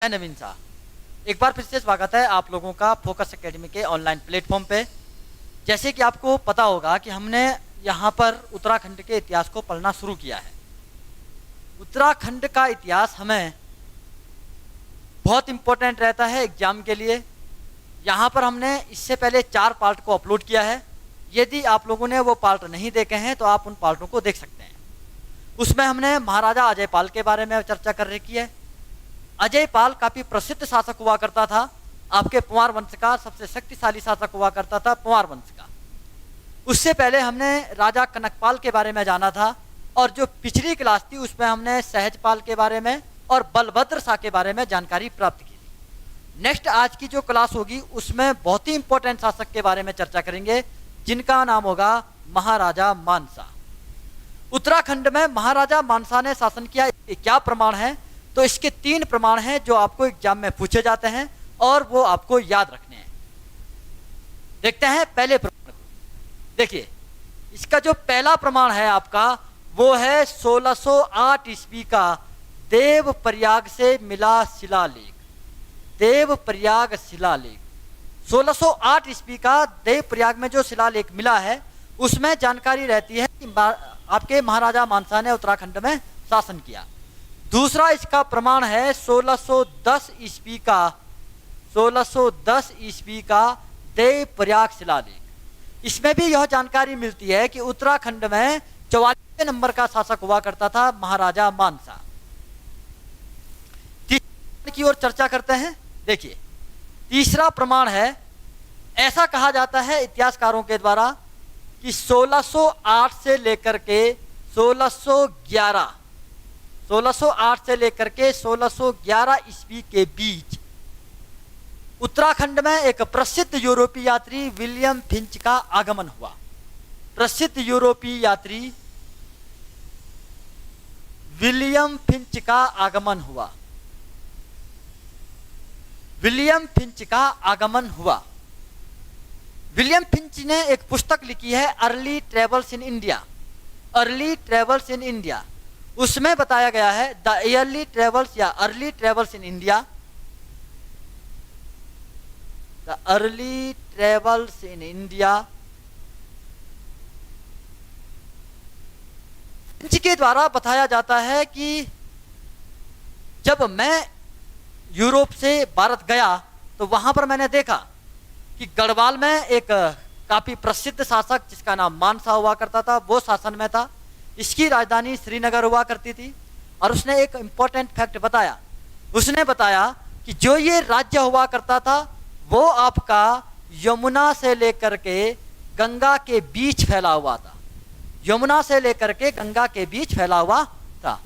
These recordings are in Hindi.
मैं नवीन शाह। एक बार फिर से स्वागत है आप लोगों का फोकस एकेडमी के ऑनलाइन प्लेटफॉर्म पे। जैसे कि आपको पता होगा कि हमने यहाँ पर उत्तराखंड के इतिहास को पढ़ना शुरू किया है। उत्तराखंड का इतिहास हमें बहुत इम्पोर्टेंट रहता है एग्जाम के लिए। यहाँ पर हमने इससे पहले 4 पार्ट को अपलोड किया है। यदि आप लोगों ने वो पार्ट नहीं देखे हैं तो आप उन पार्टों को देख सकते हैं। उसमें हमने महाराजा अजय पाल के बारे में चर्चा कर रखी है। अजय पाल काफी प्रसिद्ध शासक हुआ करता था। आपके पंवार वंश का सबसे शक्तिशाली शासक हुआ करता था पंवार वंश का। उससे पहले हमने राजा कनकपाल के बारे में जाना था, और जो पिछली क्लास थी उसमें हमने सहजपाल के बारे में और बलभद्र शाह के बारे में जानकारी प्राप्त की थी। नेक्स्ट आज की जो क्लास होगी उसमें बहुत ही इंपॉर्टेंट शासक के बारे में चर्चा करेंगे, जिनका नाम होगा महाराजा मानसा। उत्तराखंड में महाराजा मानसा ने शासन किया, क्या प्रमाण है? तो इसके 3 प्रमाण हैं जो आपको एग्जाम में पूछे जाते हैं और वो आपको याद रखने हैं। देखते हैं पहले प्रमाण को। देखिए, इसका जो पहला प्रमाण है आपका वो है 1608 ईस्वी का देवप्रयाग से मिला शिलालेख। देवप्रयाग शिलालेख 1608 ईस्वी का देवप्रयाग में जो शिलालेख मिला है उसमें जानकारी रहती है कि आपके महाराजा मानसा ने उत्तराखंड में शासन किया। दूसरा इसका प्रमाण है 1610 ईस्वी का देवप्रयाग शिलालेख। इसमें भी यह जानकारी मिलती है कि उत्तराखंड में 44वें नंबर का शासक हुआ करता था महाराजा मानसा। तीसरे की ओर चर्चा करते हैं। देखिए, तीसरा प्रमाण है, ऐसा कहा जाता है इतिहासकारों के द्वारा कि 1608 से लेकर के 1608 से लेकर के 1611 ईस्वी के बीच उत्तराखंड में एक प्रसिद्ध यूरोपीय यात्री विलियम फिंच का आगमन हुआ। प्रसिद्ध यूरोपीय यात्री विलियम फिंच का आगमन हुआ। विलियम फिंच का आगमन हुआ। विलियम फिंच ने एक पुस्तक लिखी है early travels in India. Early travels in India, उसमें बताया गया है द अर्ली ट्रेवल्स या early travels in India. The early travels in India Finch के द्वारा बताया जाता है कि जब मैं यूरोप से भारत गया तो वहां पर मैंने देखा कि गढ़वाल में एक काफी प्रसिद्ध शासक जिसका नाम मानसा हुआ करता था वो शासन में था। इसकी राजधानी श्रीनगर हुआ करती थी। और उसने एक इंपॉर्टेंट फैक्ट बताया। उसने बताया कि जो ये राज्य हुआ करता था वो आपका यमुना से लेकर के गंगा के बीच फैला हुआ था। यमुना से लेकर के गंगा के बीच फैला हुआ था।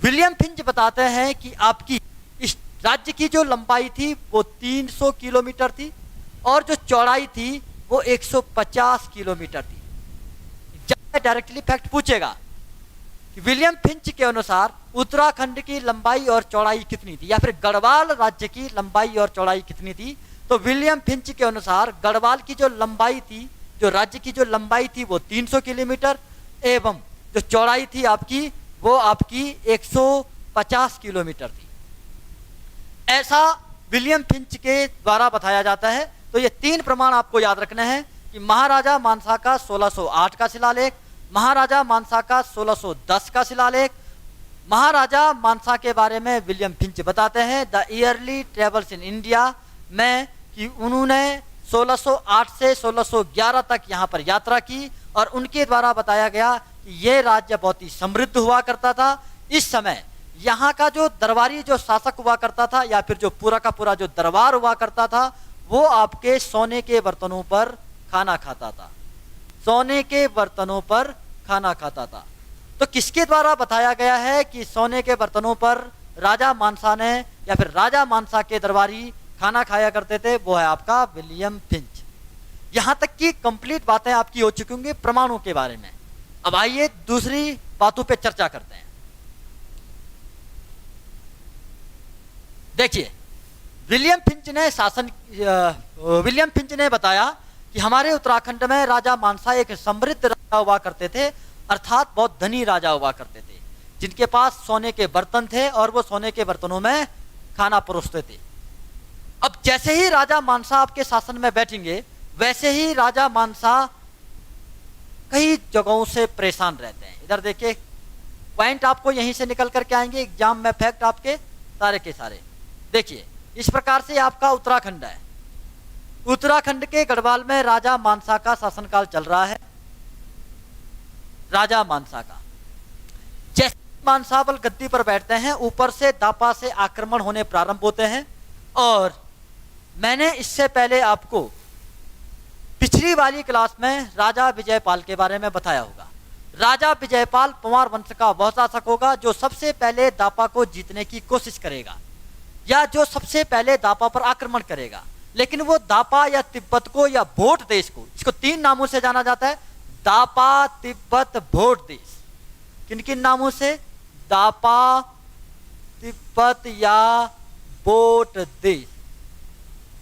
विलियम फिंच बताते हैं कि आपकी इस राज्य की जो लंबाई थी वो 300 किलोमीटर थी और जो चौड़ाई थी वो 150 किलोमीटर थी। जब डायरेक्टली फैक्ट पूछेगा कि विलियम फिंच के अनुसार उत्तराखंड की लंबाई और चौड़ाई कितनी थी, या फिर गढ़वाल राज्य की लंबाई और चौड़ाई कितनी थी, तो विलियम फिंच के अनुसार गढ़वाल की जो लंबाई थी, जो राज्य की जो लंबाई थी वो 300 किलोमीटर एवं जो चौड़ाई थी आपकी वो आपकी 150 किलोमीटर थी। ऐसा विलियम फिंच के द्वारा बताया जाता है। तो ये 3 प्रमाण आपको याद रखने हैं कि महाराजा मानसा का 1608 का शिलालेख, महाराजा मानसा का 1610 का शिलालेख, महाराजा मानसा के बारे में विलियम फिंच बताते हैं the yearly travels in India में कि उन्होंने 1608 से 1611 तक यहाँ पर यात्रा की और उनके द्वारा बताया गया कि ये राज्य बहुत ही समृद्ध हुआ करता था। इस समय यहाँ का जो दरबारी जो शासक हुआ करता था या फिर जो पूरा का पूरा जो दरबार हुआ करता था वो आपके सोने के बर्तनों पर खाना खाता था। सोने के बर्तनों पर खाना खाता था। तो किसके द्वारा बताया गया है कि सोने के बर्तनों पर राजा मानसा ने या फिर राजा मानसा के दरबारी खाना खाया करते थे? वो है आपका विलियम फिंच। यहां तक की कंप्लीट बातें आपकी हो चुकी होंगी प्रमाणों के बारे में। अब आइए दूसरी बातों पे चर्चा करते हैं। देखिए, विलियम फिंच ने बताया कि हमारे उत्तराखंड में राजा मानसा एक समृद्ध राजा हुआ करते थे, अर्थात बहुत धनी राजा हुआ करते थे। जिनके पास सोने के बर्तन थे और वो सोने के बर्तनों में खाना परोसते थे। अब जैसे ही राजा मानसा आपके शासन में बैठेंगे, वैसे ही राजा मानसा कई जगहों से परेशान रहते हैं। इधर देखिए, पॉइंट आपको यहीं से निकल करके आएंगे एग्जाम में, फैक्ट आपके सारे के सारे। देखिए, इस प्रकार से आपका उत्तराखंड है। उत्तराखंड के गढ़वाल में राजा मानसा का शासनकाल चल रहा है। राजा मानसा का जैसे मानसावल गद्दी पर बैठते हैं, ऊपर से दापा से आक्रमण होने प्रारंभ होते हैं। और मैंने इससे पहले आपको पिछली वाली क्लास में राजा विजयपाल के बारे में बताया होगा। राजा विजयपाल पंवार वंश का वह शासक होगा जो सबसे पहले दापा को जीतने की कोशिश करेगा, या जो सबसे पहले दापा पर आक्रमण करेगा। लेकिन वो दापा या तिब्बत को या भोट देश को, इसको 3 नामों से जाना जाता है, दापा, तिब्बत, भोट देश। किन किन नामों से? दापा, तिब्बत या भोट देश।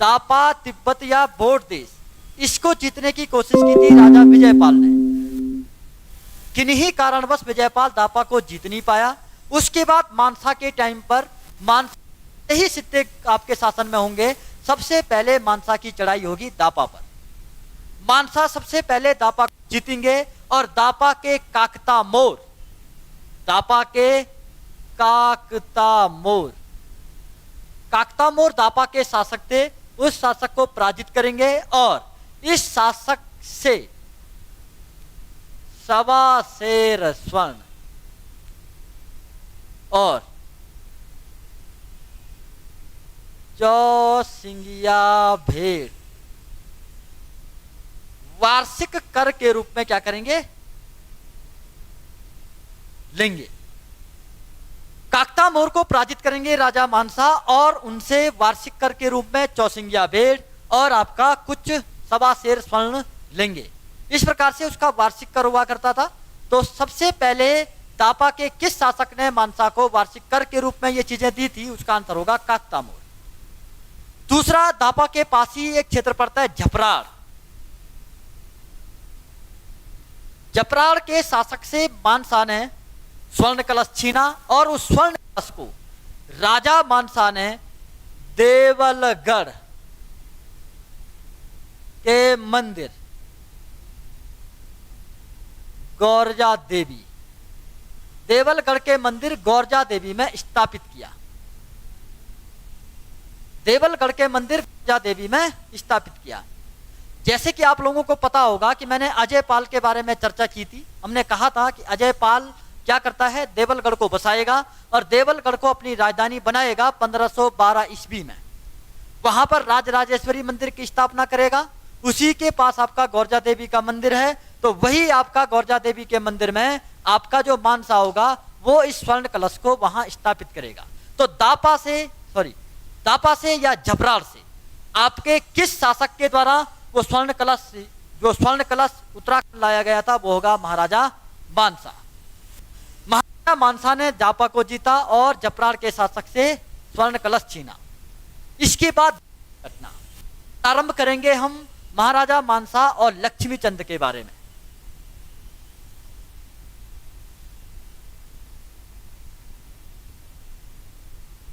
दापा, तिब्बत या भोट देश, इसको जीतने की कोशिश की थी राजा विजयपाल ने। किन्हीं कारणवश विजयपाल दापा को जीत नहीं पाया। उसके बाद मानसा के टाइम पर, मानसा ही सिद्ध आपके शासन में होंगे, सबसे पहले मानसा की चढ़ाई होगी दापा पर। मानसा सबसे पहले दापा जीतेंगे और दापा के काकता मोर, दापा के काकता मोर, काकता मोर दापा के शासक थे। उस शासक को पराजित करेंगे और इस शासक से 1.25 सेर स्वर्ण और 4 सिंगिया भेड़ वार्षिक कर के रूप में क्या करेंगे? लेंगे। काकता मोर को पराजित करेंगे राजा मानसा और उनसे वार्षिक कर के रूप में 4 सिंगिया भेड़ और आपका कुछ 1.25 सेर स्वर्ण लेंगे। इस प्रकार से उसका वार्षिक कर हुआ करता था। तो सबसे पहले दापा के किस शासक ने मानसा को वार्षिक कर के रूप में ये चीजें दी थी? उसका आंसर होगा काकता मोर। दूसरा, दापा के पास ही एक क्षेत्र पड़ता है झपराड़। झपराड़ के शासक से मानसा ने स्वर्ण कलश छीना और उस स्वर्ण कलश को राजा मानसा ने देवलगढ़ के मंदिर गौरजा देवी, देवलगढ़ के मंदिर गौरजा देवी में स्थापित किया। देवलगढ़ के मंदिर गौरजा देवी में स्थापित किया। जैसे कि आप लोगों को पता होगा कि मैंने अजय पाल के बारे में चर्चा की थी। हमने कहा था कि अजय पाल क्या करता है? देवलगढ़ को बसाएगा और देवलगढ़ को अपनी राजधानी बनाएगा 1512 ईस्वी में। वहां पर राजराजेश्वरी मंदिर की स्थापना करेगा। उसी के पास आपका गौरजा देवी का मंदिर है। तो वही आपका गौरजा देवी के मंदिर में आपका जो मानसा होगा वो इस स्वर्ण कलश को वहां स्थापित करेगा। तो दापा से या झपराड़ से आपके किस शासक के द्वारा वो स्वर्ण कलश उत्तराखंड लाया गया था? वो होगा महाराजा मानसा। महाराजा मानसा ने दापा को जीता और झपराड़ के शासक से स्वर्ण कलश छीना। इसके बाद घटना प्रारंभ करेंगे हम महाराजा मानसा और लक्ष्मी चंद के बारे में।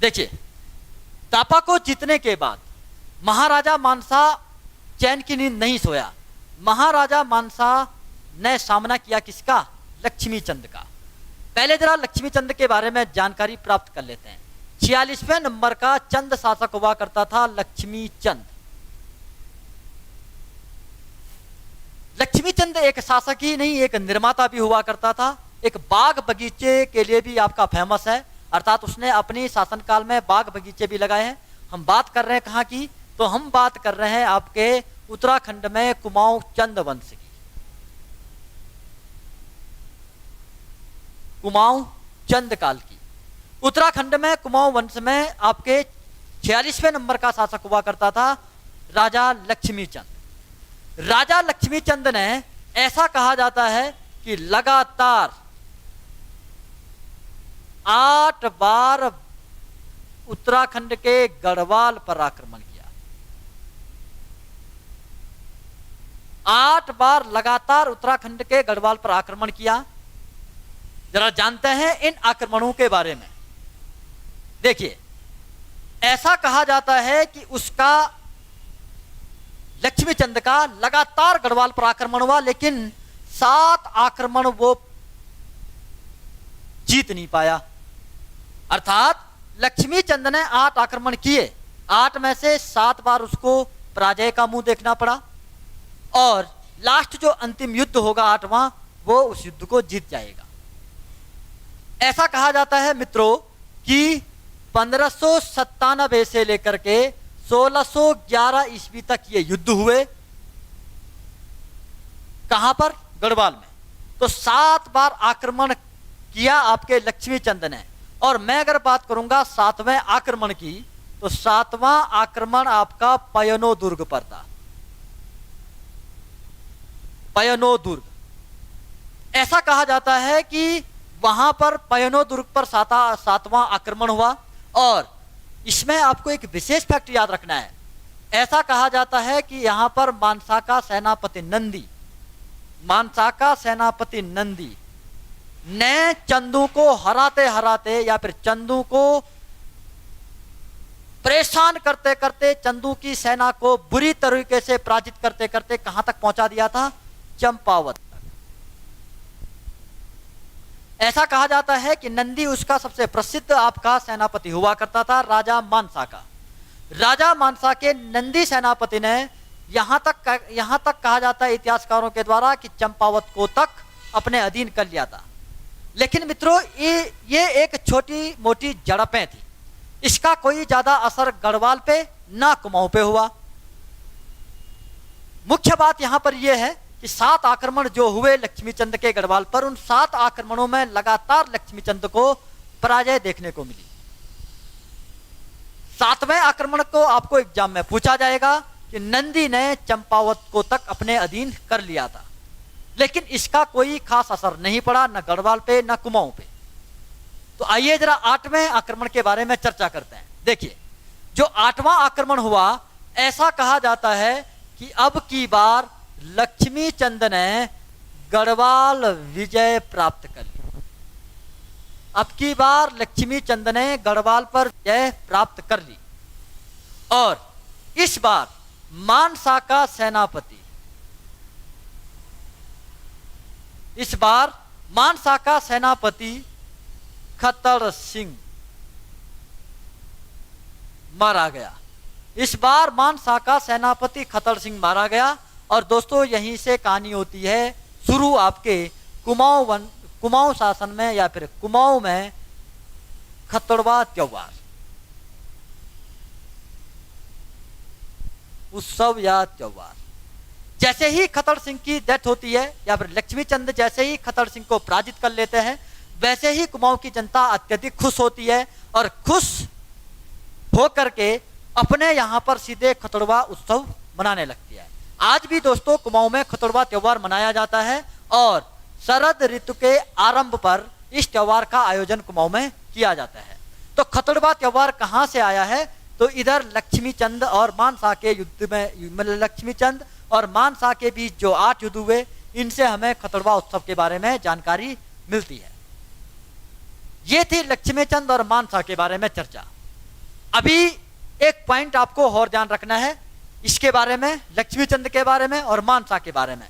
देखिए, दापा को जीतने के बाद महाराजा मानसा चैन की नींद नहीं सोया। महाराजा मानसा ने सामना किया किसका? लक्ष्मी चंद का। पहले जरा लक्ष्मी चंद के बारे में जानकारी प्राप्त कर लेते हैं। 46वें नंबर का चंद शासक हुआ करता था लक्ष्मी चंद। लक्ष्मी चंद एक शासक ही नहीं, एक निर्माता भी हुआ करता था। एक बाग बगीचे के लिए भी आपका फेमस है, अर्थात उसने अपनी शासनकाल में बाग बगीचे भी लगाए हैं। हम बात कर रहे हैं कहाँ की? तो हम बात कर रहे हैं आपके उत्तराखंड में कुमाऊं चंद वंश की। कुमाऊं चंद काल की उत्तराखंड में कुमाऊं वंश में आपके 46वें नंबर का शासक हुआ करता था राजा लक्ष्मी चंद। राजा लक्ष्मी चंद ने, ऐसा कहा जाता है कि लगातार 8 बार उत्तराखंड के गढ़वाल पर आक्रमण किया। 8 बार लगातार उत्तराखंड के गढ़वाल पर आक्रमण किया। जरा जानते हैं इन आक्रमणों के बारे में। देखिए, ऐसा कहा जाता है कि उसका लक्ष्मीचंद का लगातार गढ़वाल पर आक्रमण हुआ, लेकिन 7 आक्रमण वो जीत नहीं पाया। अर्थात लक्ष्मीचंद ने 8 आक्रमण किए, 8 में से 7 बार उसको पराजय का मुंह देखना पड़ा, और लास्ट जो अंतिम युद्ध होगा 8वां, वो उस युद्ध को जीत जाएगा। ऐसा कहा जाता है मित्रों कि 1597 से लेकर के 1611 ईस्वी तक ये युद्ध हुए। कहां पर? गढ़वाल में। तो 7 बार आक्रमण किया आपके लक्ष्मीचंद ने। और मैं अगर बात करूंगा 7वें आक्रमण की, तो 7वां आक्रमण आपका पयनो दुर्ग पर था। पयनो दुर्ग, ऐसा कहा जाता है कि वहां पर पयनो दुर्ग पर 7वां आक्रमण हुआ। और इसमें आपको एक विशेष फैक्ट याद रखना है। ऐसा कहा जाता है कि यहां पर मानसा सेनापति नंदी ने चंदू को हराते हराते, या फिर चंदू को परेशान करते करते, चंदू की सेना को बुरी तरीके से पराजित करते करते कहां तक पहुंचा दिया था? चंपावत तक। ऐसा कहा जाता है कि नंदी उसका सबसे प्रसिद्ध आपका सेनापति हुआ करता था, राजा मानसा का। राजा मानसा के नंदी सेनापति ने यहां तक कहा जाता है इतिहासकारों के द्वारा कि चंपावत को तक अपने अधीन कर लिया था। लेकिन मित्रों, ये एक छोटी मोटी झड़पें थी, इसका कोई ज्यादा असर गढ़वाल पे ना कुमाऊं पे हुआ। मुख्य बात यहां पर यह है कि 7 आक्रमण जो हुए लक्ष्मीचंद के गढ़वाल पर, उन 7 आक्रमणों में लगातार लक्ष्मीचंद को पराजय देखने को मिली। 7वें आक्रमण को आपको एग्जाम में पूछा जाएगा कि नंदी ने चंपावत को तक अपने अधीन कर लिया था, लेकिन इसका कोई खास असर नहीं पड़ा, न गढ़वाल पे न कुमाऊं पे। तो आइए जरा 8वें आक्रमण के बारे में चर्चा करते हैं। देखिए, जो 8वां आक्रमण हुआ, ऐसा कहा जाता है कि अब की बार लक्ष्मीचंद ने गढ़वाल विजय प्राप्त कर ली। अब की बार लक्ष्मीचंद ने गढ़वाल पर विजय प्राप्त कर ली, और इस बार मानसा का सेनापति खतर सिंह मारा गया। इस बार मानसा का सेनापति खतर सिंह मारा गया। और दोस्तों, यहीं से कहानी होती है शुरू आपके कुमाऊं शासन में, या फिर कुमाऊं में खतड़वा त्योहार, उत्सव या त्योहार। जैसे ही खतर सिंह की डेथ होती है, या फिर लक्ष्मीचंद जैसे ही खतर सिंह को पराजित कर लेते हैं, वैसे ही कुमाऊं की जनता अत्यधिक खुश होती है, और खुश होकर के अपने यहां पर सीधे खतड़वा उत्सव मनाने लगती है। आज भी दोस्तों कुमाऊं में खतड़वा त्योहार मनाया जाता है, और शरद ऋतु के आरंभ पर इस त्योहार का आयोजन कुमाऊं में किया जाता है। तो खतड़वा त्योहार कहां से आया है? तो इधर लक्ष्मीचंद और मानसा के युद्ध में, लक्ष्मीचंद और मानसा के बीच जो 8 युद्ध हुए, इनसे हमें खतड़वा उत्सव के बारे में जानकारी मिलती है। ये थी लक्ष्मीचंद और मानसा के बारे में चर्चा। अभी एक पॉइंट आपको और ध्यान रखना है इसके बारे में, लक्ष्मीचंद के बारे में और मानसा के बारे में।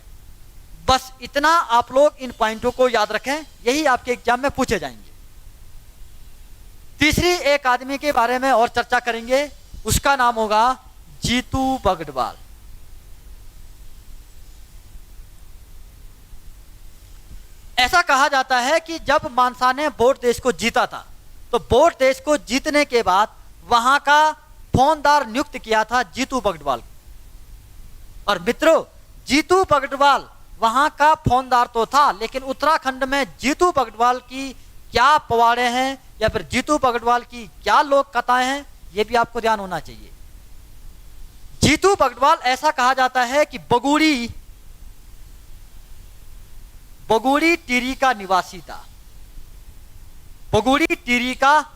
बस इतना आप लोग इन पॉइंटों को याद रखें, यही आपके एग्जाम में पूछे जाएंगे। तीसरी एक आदमी के बारे में और चर्चा करेंगे, उसका नाम होगा जीतू बगड़वाल। ऐसा कहा जाता है कि जब मानसा ने बोट देश को जीता था, तो बोट देश को जीतने के बाद वहां का फौजदार नियुक्त किया था जीतू बगड़वाल। और मित्रों, जीतू बगड़वाल वहां का फौजदार तो था, लेकिन उत्तराखंड में जीतू बगड़वाल की क्या पवाड़े हैं, या फिर जीतू बगड़वाल की क्या लोक कथाएं हैं, यह भी आपको ध्यान होना चाहिए। जीतू बगड़वाल ऐसा कहा जाता है कि बगुड़ी टिरी का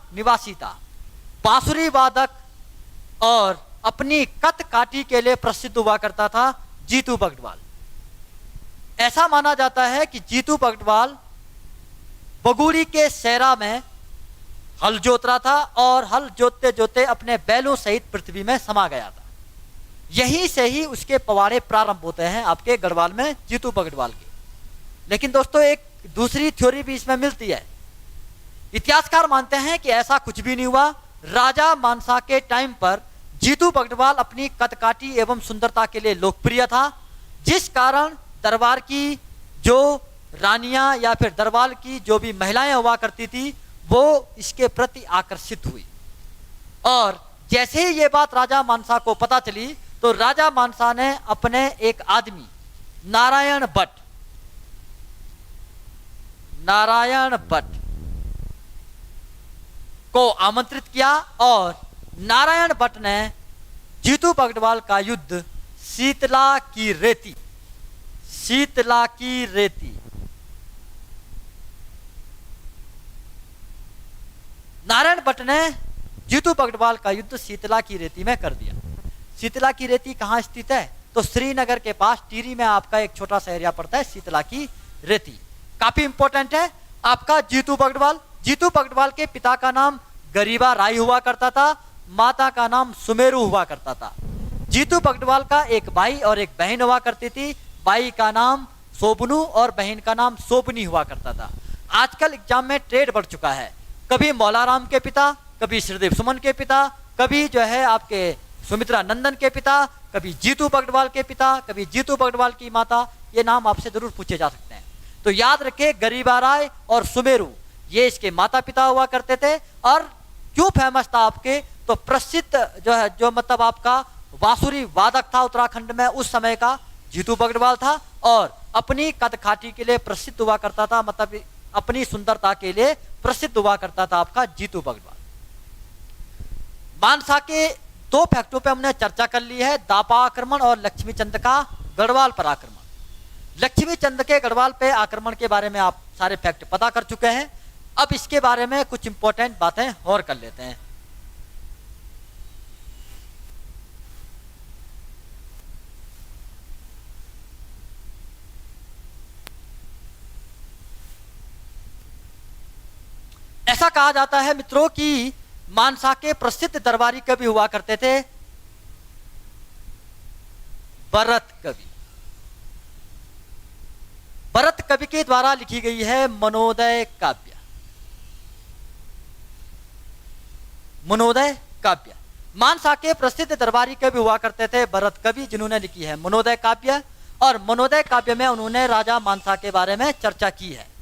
निवासी था। बांसुरी वादक और अपनी कत काठी के लिए प्रसिद्ध हुआ करता था जीतू बगड़वाल। ऐसा माना जाता है कि जीतू बगड़वाल बगुड़ी के सेरा में हल जोत रहा था और हल जोतते जोतते अपने बैलों सहित पृथ्वी में समा गया था। यहीं से ही उसके पवाड़े प्रारंभ होते हैं आपके गढ़वाल में, जीतू बगड़वाल के। लेकिन दोस्तों एक दूसरी थ्योरी भी इसमें मिलती है। इतिहासकार मानते हैं कि ऐसा कुछ भी नहीं हुआ। राजा मानसा के टाइम पर जीतू बगड़वाल अपनी कदकाठी एवं सुंदरता के लिए लोकप्रिय था, जिस कारण दरबार की जो रानियां या फिर दरबार की जो भी महिलाएं हुआ करती थी वो इसके प्रति आकर्षित हुई। और जैसे ही ये बात राजा मानसा को पता चली तो राजा मानसा ने अपने एक आदमी नारायण भट्ट को आमंत्रित किया और नारायण भट्ट ने जीतू बगड़वाल का युद्ध शीतला की रेती नारायण भट्ट ने जीतू बगड़वाल का युद्ध शीतला की रेती में कर दिया। शीतला की रेती कहाँ स्थित है? तो श्रीनगर के पास टिहरी में आपका एक छोटा सा एरिया पड़ता है, शीतला की रेती। काफी इंपॉर्टेंट है आपका जीतू बगड़वाल। जीतू बगड़वाल के पिता का नाम गरीबा राय हुआ करता था, माता का नाम सुमेरु हुआ करता था। जीतू बगड़वाल का एक भाई और एक बहन हुआ करती थी। भाई का नाम सोबनू और बहन का नाम सोबनी हुआ करता था। आजकल एग्जाम में ट्रेड बढ़ चुका है, कभी मौलाराम के पिता, कभी श्रीदेव सुमन के पिता, कभी जो है आपके सुमित्रा नंदन के पिता, कभी जीतू बगड़वाल के पिता, कभी जीतू बगड़वाल की माता। ये नाम आपसे जरूर पूछे जा सकते हैं, तो याद रखें गरीबा राय और सुमेरु ये इसके माता पिता हुआ करते थे। और क्यों फेमस था आपके? तो प्रसिद्ध जो मतलब आपका बांसुरी वादक था उत्तराखंड में उस समय का जीतू बगड़वाल था और अपनी कदकाठी के लिए प्रसिद्ध हुआ करता था, मतलब अपनी सुंदरता के लिए प्रसिद्ध हुआ करता था आपका जीतू बगड़वाल। मानसा के दो फैक्टों पे हमने चर्चा कर ली है, दापा आक्रमण और लक्ष्मी चंद का गढ़वाल पर आक्रमण। लक्ष्मी चंद के गढ़वाल पे आक्रमण के बारे में आप सारे फैक्ट पता कर चुके हैं। अब इसके बारे में कुछ इंपॉर्टेंट बातें और कर लेते हैं। ऐसा कहा जाता है मित्रों कि मानसा के प्रसिद्ध दरबारी कवि हुआ करते थे भरत कवि। भरत कवि के द्वारा लिखी गई है मनोदय काव्य। मनोदय काव्य मानसा के प्रसिद्ध दरबारी कवि हुआ करते थे भरत कवि, जिन्होंने लिखी है मनोदय काव्य। और मनोदय काव्य में उन्होंने राजा मानसा के बारे में चर्चा की है।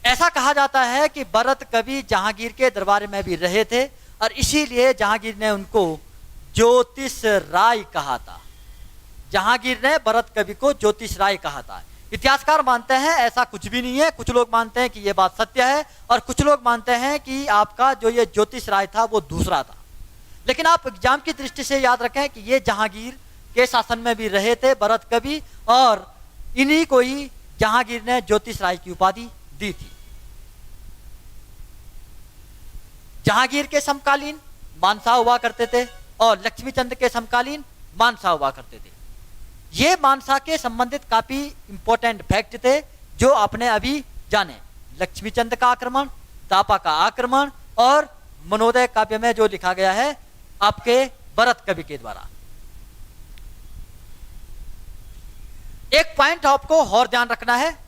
ऐसा कहा जाता है कि भरत कवि जहांगीर के दरबार में भी रहे थे और इसीलिए जहांगीर ने उनको ज्योतिष राय कहा था। जहांगीर ने भरत कवि को ज्योतिष राय कहा था। इतिहासकार मानते हैं ऐसा कुछ भी नहीं है। कुछ लोग मानते हैं कि यह बात सत्य है और कुछ लोग मानते हैं कि आपका जो ये ज्योतिष राय था वो दूसरा था। लेकिन आप एग्जाम की दृष्टि से याद रखें कि ये जहांगीर के शासन में भी रहे थे भरत कवि और इन्हीं को ही जहांगीर ने ज्योतिष राय की उपाधि दी थी। जहांगीर के समकालीन मानसा हुआ करते थे और लक्ष्मीचंद के समकालीन मानसा हुआ करते थे। ये मानसा के संबंधित काफी इंपॉर्टेंट फैक्ट थे जो आपने अभी जाने। लक्ष्मीचंद का आक्रमण, दापा का आक्रमण और मनोदय काव्य में जो लिखा गया है आपके भरत कवि के द्वारा। एक पॉइंट आपको और ध्यान रखना है।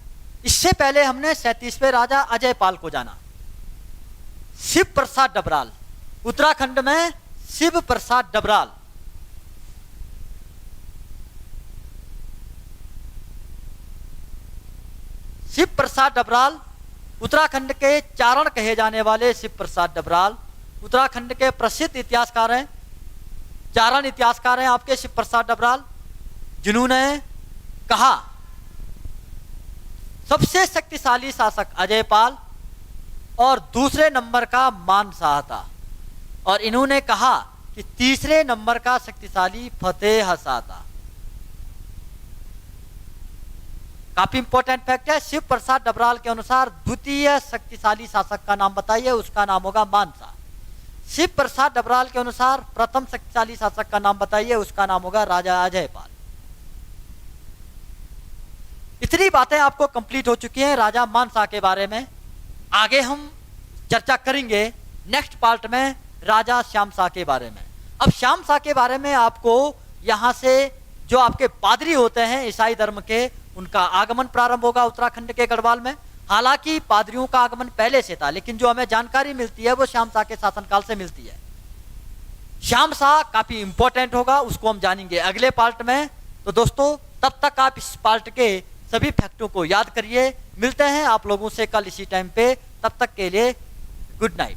इससे पहले हमने 37वें राजा अजयपाल को जाना। शिव प्रसाद डबराल, उत्तराखंड में शिव प्रसाद डबराल शिव प्रसाद डबराल उत्तराखंड के चारण कहे जाने वाले शिव प्रसाद डबराल उत्तराखंड के प्रसिद्ध इतिहासकार हैं, चारण इतिहासकार हैं आपके शिव प्रसाद डबराल, जिन्होंने कहा सबसे शक्तिशाली शासक अजयपाल और दूसरे नंबर का मानशाह था और इन्होंने कहा कि तीसरे नंबर का शक्तिशाली फतेह शाह था। काफी इंपॉर्टेंट फैक्ट है। शिव प्रसाद डबराल के अनुसार द्वितीय शक्तिशाली शासक का नाम बताइए, उसका नाम होगा मानसा। शिव प्रसाद डबराल के अनुसार प्रथम शक्तिशाली शासक का नाम बताइए, उसका नाम होगा राजा अजयपाल। इतनी बातें आपको कंप्लीट हो चुकी हैं राजा मानसा के बारे में। आगे हम चर्चा करेंगे नेक्स्ट पार्ट में राजा श्यामशाह के बारे में। अब श्यामशाह के बारे में आपको यहाँ से जो आपके पादरी होते हैं ईसाई धर्म के, उनका आगमन प्रारंभ होगा उत्तराखंड के गढ़वाल में। हालांकि पादरियों का आगमन पहले से था, लेकिन जो हमें जानकारी मिलती है वो श्यामशाह के शासनकाल से मिलती है। श्यामशाह काफी इंपॉर्टेंट होगा, उसको हम जानेंगे अगले पार्ट में। तो दोस्तों तब तक आप इस पार्ट के सभी फैक्टों को याद करिए। मिलते हैं आप लोगों से कल इसी टाइम पे, तब तक के लिए गुड नाइट।